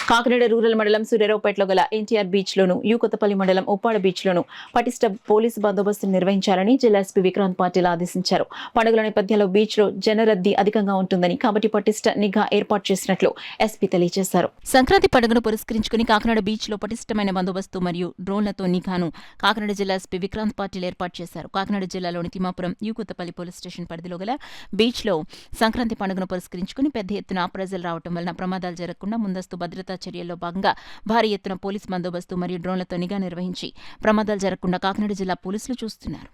Kakinada rural మండలం సూర్యారావుపేటలో గల ఎన్టీఆర్ బీచ్లోను కొత్తపల్లి మండలం ఉప్పాడ బీచ్లోను పటిష్ట పోలీసు బందోబస్తు నిర్వహించాలని జిల్లా ఎస్పీ విక్రాంత్ పాటిల్ ఆదేశించారు. పండుగల నేపథ్యంలో బీచ్లో జనరద్దీ అధికంగా ఉంటుందని కాబట్టి పటిష్ట నిఘా ఏర్పాటు చేసినట్లు ఎస్పీ తెలియజేశారు. సంక్రాంతి పండుగను పురస్కరించుకుని కాకినాడ బీచ్లో పటిష్టమైన బందోబస్తు మరియు డ్రోన్లతో నిఘాను కాకినాడ జిల్లా ఎస్పీ విక్రాంత్ పాటిల్ ఏర్పాటు చేశారు. కాకినాడ జిల్లాలోని తిమ్మాపురం కొత్తపల్లి పోలీస్ స్టేషన్ పరిధిలో గల బీచ్లో సంక్రాంతి పండుగను పురస్కరించుకుని పెద్ద ఎత్తున ప్రజలు రావడం వలన ప్రమాదాలు జరగకుండా ముందస్తు భద్రతా చర్యల్లో భాగంగా భారీ ఎత్తున పోలీస్ బందోబస్తు మరియు డ్రోన్లతో నిఘా నిర్వహించి ప్రమాదాలు జరగకుండా కాకినాడ జిల్లా పోలీసులు చూస్తున్నారు.